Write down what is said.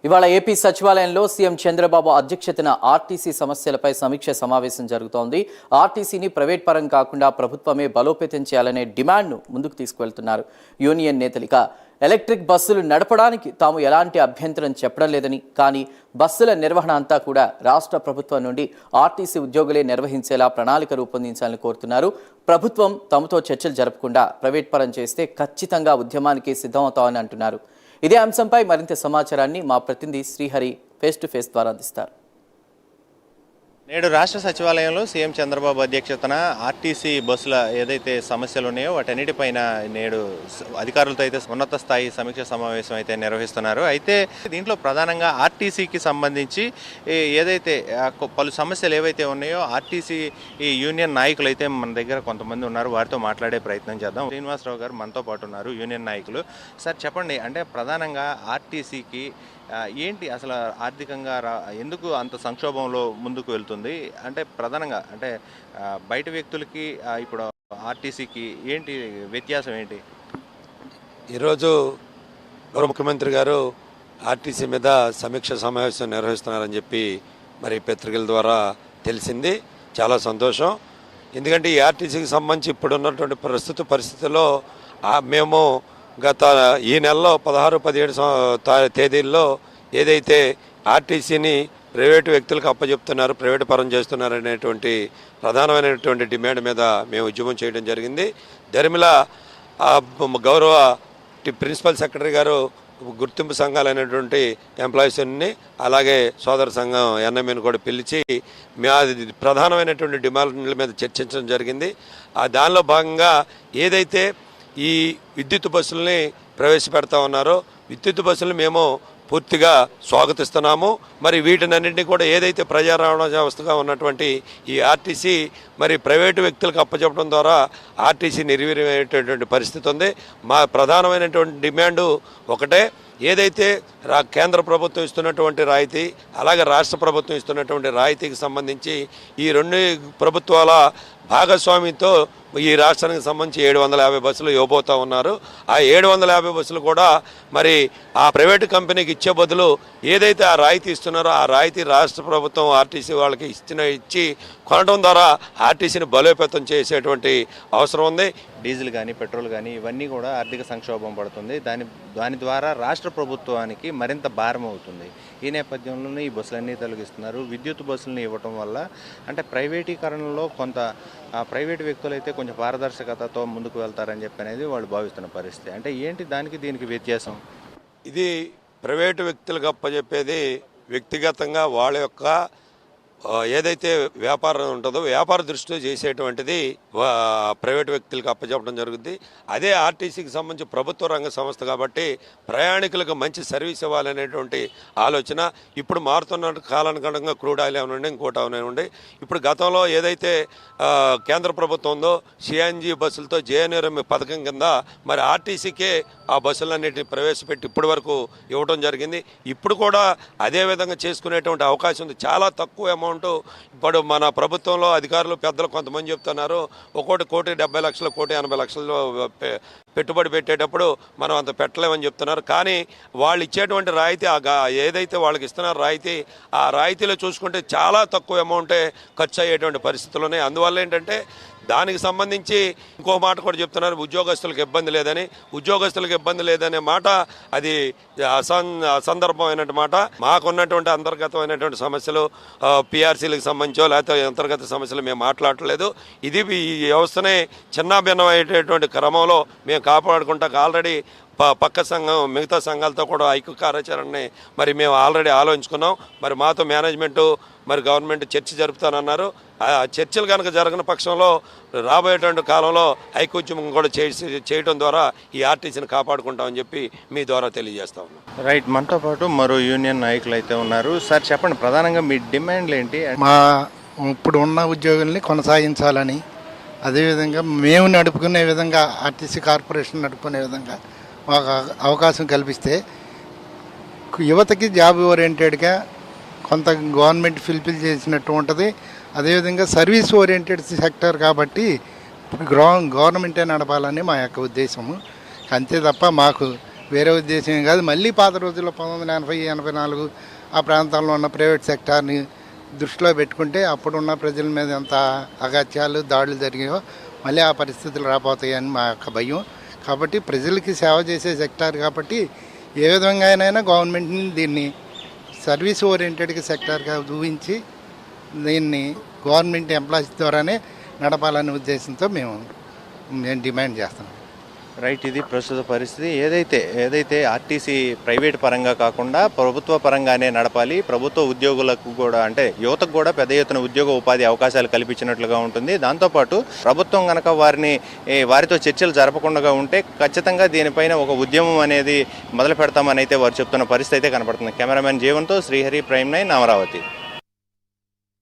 ఇవాళ ఏపీ సచివాలయంలో సీఎం చంద్రబాబు అధ్యక్షతన ఆర్టీసీ సమస్యలపై సమీక్ష సమావేశం జరుగుతోంది. ఆర్టీసీని ప్రైవేట్ పరం కాకుండా ప్రభుత్వమే బలోపేతం చేయాలనే డిమాండ్ను ముందుకు తీసుకువెళ్తున్నారు యూనియన్ నేతలు. ఎలక్ట్రిక్ బస్సులు నడపడానికి తాము ఎలాంటి అభ్యంతరం చెప్పడం లేదని, కానీ బస్సుల నిర్వహణ అంతా కూడా రాష్ట్ర ప్రభుత్వం నుండి ఆర్టీసీ ఉద్యోగులే నిర్వహించేలా ప్రణాళిక రూపొందించాలని కోరుతున్నారు. ప్రభుత్వం తమతో చర్చలు జరపకుండా ప్రైవేట్ పరం చేస్తే ఖచ్చితంగా ఉద్యమానికి సిద్ధమవుతామని అంటున్నారు. ఇదే అంశంపై మరింత సమాచారాన్ని మా ప్రతినిధి శ్రీహరి ఫేస్ టు ఫేస్ ద్వారా అందిస్తారు. నేడు రాష్ట్ర సచివాలయంలో సీఎం చంద్రబాబు అధ్యక్షతన ఆర్టీసీ బస్సుల ఏదైతే సమస్యలు ఉన్నాయో వాటన్నిటిపైన నేడు అధికారులతో అయితే ఉన్నత స్థాయి సమీక్ష సమావేశం అయితే నిర్వహిస్తున్నారు. అయితే దీంట్లో ప్రధానంగా ఆర్టీసీకి సంబంధించి ఏదైతే పలు సమస్యలు ఏవైతే ఉన్నాయో ఆర్టీసీ యూనియన్ నాయకులు అయితే మన దగ్గర కొంతమంది ఉన్నారు, వారితో మాట్లాడే ప్రయత్నం చేద్దాం. శ్రీనివాసరావు గారు మనతో పాటు ఉన్నారు, యూనియన్ నాయకులు. సార్ చెప్పండి, అంటే ప్రధానంగా ఆర్టీసీకి ఏంటి అసలు ఆర్థికంగా ఎందుకు అంత సంక్షోభంలో ముందుకు వెళ్తుంది? అంటే ప్రధానంగా అంటే బయట వ్యక్తులకి ఇప్పుడు ఆర్టీసీకి ఏంటి వ్యత్యాసం ఏంటి? ఈరోజు గౌరవ ముఖ్యమంత్రి గారు ఆర్టీసీ మీద సమీక్ష సమావేశం నిర్వహిస్తున్నారని చెప్పి మరి పత్రికల ద్వారా తెలిసింది. చాలా సంతోషం. ఎందుకంటే ఈ ఆర్టీసీకి సంబంధించి ఇప్పుడు ఉన్నటువంటి ప్రస్తుత పరిస్థితుల్లో మేము గత ఈ నెలలో 16-17 తేదీల్లో ఏదైతే ఆర్టీసీని ప్రైవేటు వ్యక్తులకు అప్పచెప్తున్నారు, ప్రైవేటు పరం చేస్తున్నారు అనేటువంటి ప్రధానమైనటువంటి డిమాండ్ మీద మేము ఉద్యమం చేయడం జరిగింది. దరిమిల గౌరవ ప్రిన్సిపల్ సెక్రటరీ గారు గుర్తింపు సంఘాలైనటువంటి ఎంప్లాయీస్ని అలాగే సోదర సంఘం ఎన్ఎంఏని కూడా పిలిచి ప్రధానమైనటువంటి డిమాండ్ల మీద చర్చించడం జరిగింది. దానిలో భాగంగా ఏదైతే ఈ విద్యుత్ బస్సుల్ని ప్రవేశపెడతా ఉన్నారో విద్యుత్ బస్సులు మేము పూర్తిగా స్వాగతిస్తున్నాము. మరి వీటినన్నింటినీ కూడా ఏదైతే ప్రజా రవాణా వ్యవస్థగా ఉన్నటువంటి ఈ ఆర్టీసీ మరి ప్రైవేటు వ్యక్తులకు అప్పచెప్పడం ద్వారా ఆర్టీసీ నిర్వీర్యమయ్యేటటువంటి పరిస్థితి ఉంది. మా ప్రధానమైనటువంటి డిమాండు ఒకటే, ఏదైతే కేంద్ర ప్రభుత్వం ఇస్తున్నటువంటి రాయితీ అలాగే రాష్ట్ర ప్రభుత్వం ఇస్తున్నటువంటి రాయితీకి సంబంధించి ఈ రెండు ప్రభుత్వాల భాగస్వామ్యంతో ఈ రాష్ట్రానికి సంబంధించి 750 బస్సులు ఇవ్వబోతూ ఉన్నారు. ఆ 750 బస్సులు కూడా మరి ఆ ప్రైవేటు కంపెనీకి ఇచ్చే బదులు ఏదైతే ఆ రాయితీ ఇస్తున్నారో ఆ రాయితీ రాష్ట్ర ప్రభుత్వం ఆర్టీసీ వాళ్ళకి ఇచ్చి కొనడం ద్వారా ఆర్టీసీని బలోపేతం చేసేటువంటి అవసరం ఉంది. డీజిల్ కానీ పెట్రోల్ కానీ ఇవన్నీ కూడా ఆర్థిక సంక్షోభం పడుతుంది. దాని ద్వారా రాష్ట్ర ప్రభుత్వానికి మరింత భారం అవుతుంది. ఈ నేపథ్యంలోనే ఈ బస్సులన్నీ తొలగిస్తున్నారు. విద్యుత్ బస్సులను ఇవ్వటం వల్ల అంటే ప్రైవేటీకరణలో కొంత ప్రైవేటు వ్యక్తులు అయితే కొంచెం పారదర్శకతతో ముందుకు వెళ్తారని చెప్పి అనేది వాళ్ళు భావిస్తున్న పరిస్థితి. అంటే ఏంటి దానికి దీనికి వ్యత్యాసం? ఇది ప్రైవేటు వ్యక్తులకు అప్పచెప్పేది వ్యక్తిగతంగా వాళ్ళ యొక్క ఏదైతే వ్యాపారం ఉంటుందో వ్యాపార దృష్టితో చేసేటువంటిది ప్రైవేటు వ్యక్తులకు అప్పచెప్పడం జరుగుతుంది. అదే ఆర్టీసీకి సంబంధించి ప్రభుత్వ రంగ సంస్థ కాబట్టి ప్రయాణికులకు మంచి సర్వీస్ ఇవ్వాలనేటువంటి ఆలోచన ఇప్పుడు మారుతున్న కాలానుగుణంగా క్రూడ్ ఆయిల్ అవనండి ఇంకోటి అవనండి. ఇప్పుడు గతంలో ఏదైతే కేంద్ర ప్రభుత్వం ఉందో సిఎన్జి బస్సులతో జేఎన్ఆర్ఎం పథకం కింద మరి ఆర్టీసీకే ఆ బస్సులన్నిటిని ప్రవేశపెట్టి ఇప్పటి వరకు ఇవ్వడం జరిగింది. ఇప్పుడు కూడా అదే విధంగా చేసుకునేటువంటి అవకాశం ఉంది. చాలా తక్కువ అమౌంట్ ఇప్పుడు మన ప్రభుత్వంలో అధికారులు పెద్దలు కొంతమంది చెప్తున్నారు 1,70,00,000 1,80,00,000 పెట్టుబడి పెట్టేటప్పుడు మనం అంత పెట్టలేమని చెప్తున్నారు. కానీ వాళ్ళు ఇచ్చేటువంటి రాయితీ ఏదైతే వాళ్ళకి ఇస్తున్నారు రాయితీ ఆ రాయితీలో చూసుకుంటే చాలా తక్కువ అమౌంటే ఖర్చు అయ్యేటువంటి పరిస్థితులు ఉన్నాయి. అందువల్ల ఏంటంటే దానికి సంబంధించి ఇంకో మాట కూడా చెప్తున్నారు, ఉద్యోగస్తులకు ఇబ్బంది లేదని. ఉద్యోగస్తులకు ఇబ్బంది లేదనే మాట అది అసందర్భమైనటువంటి మాట. మాకున్నటువంటి అంతర్గతమైనటువంటి సమస్యలు పిఆర్సీలకు సంబంధించో లేకపోతే అంతర్గత సమస్యలు మేము మాట్లాడలేదు. ఇది ఈ వ్యవస్థనే చిన్నాభిన్నం అయ్యేటటువంటి క్రమంలో మేము కాపాడుకుంటా ఆల్రెడీ పక్క సంఘం మిగతా సంఘాలతో కూడా ఐక్య కార్యాచరణని మరి మేము ఆల్రెడీ ఆలోచించుకున్నాం. మరి మాతో మేనేజ్మెంటు మరి గవర్నమెంట్ చర్చ జరుపుతానన్నారు. ఆ చర్చలు కనుక జరగని పక్షంలో రాబోయేటువంటి కాలంలో ఐక్యోద్యమం కూడా చేయడం ద్వారా ఈ ఆర్టీసీని కాపాడుకుంటామని చెప్పి మీ ద్వారా తెలియజేస్తా ఉన్నాం. రైట్, మనతో పాటు మరో యూనియన్ నాయకులు అయితే ఉన్నారు. సార్ చెప్పండి, ప్రధానంగా మీ డిమాండ్లు ఏంటి? మా ఇప్పుడు ఉన్న ఉద్యోగుల్ని కొనసాగించాలని, అదేవిధంగా మేము నడుపుకునే విధంగా ఆర్టీసీ కార్పొరేషన్ నడుపుకునే విధంగా మాకు అవకాశం కల్పిస్తే యువతకి జాబ్ ఓరియంటెడ్గా కొంత గవర్నమెంట్ ఫుల్ఫిల్ చేసినట్టు ఉంటుంది. అదేవిధంగా సర్వీస్ ఓరియంటెడ్ సెక్టర్ కాబట్టి గవర్నమెంటే నడపాలని మా యొక్క ఉద్దేశము. అంతే తప్ప మాకు వేరే ఉద్దేశం ఏం కాదు. మళ్ళీ పాత రోజుల్లో 1980-84 ఆ ప్రాంతాల్లో ఉన్న ప్రైవేట్ సెక్టార్ని దృష్టిలో పెట్టుకుంటే అప్పుడున్న ప్రజల మీద ఎంత అగత్యాలు దాడులు జరిగాయో మళ్ళీ ఆ పరిస్థితులు రాబోతాయని మా యొక్క భయం. కాబట్టి ప్రజలకి సేవ చేసే సెక్టార్ కాబట్టి ఏ విధంగా అయినా గవర్నమెంట్ని దీన్ని సర్వీస్ ఓరియంటెడ్గా సెక్టార్గా ఊహించి దీన్ని గవర్నమెంట్ ఎంప్లాయీస్ ద్వారానే నడపాలనే ఉద్దేశంతో మేము డిమాండ్ చేస్తున్నాం. రైట్, ఇది ప్రస్తుత పరిస్థితి. ఏదైతే ఆర్టీసీ ప్రైవేట్ పరంగా కాకుండా ప్రభుత్వ పరంగానే నడపాలి, ప్రభుత్వ ఉద్యోగులకు కూడా అంటే యువతకు కూడా పెద్ద ఎత్తున ఉద్యోగ ఉపాధి అవకాశాలు కల్పించినట్లుగా ఉంటుంది. దాంతోపాటు ప్రభుత్వం కనుక వారితో చర్చలు జరపకుండా ఉంటే ఖచ్చితంగా దీనిపైన ఒక ఉద్యమం అనేది మొదలు పెడతామని అయితే వారు చెప్తున్న పరిస్థితి అయితే కనపడుతుంది. కెమెరామెన్ జీవన్తో శ్రీహరి, ప్రైమ్ 9, అమరావతి.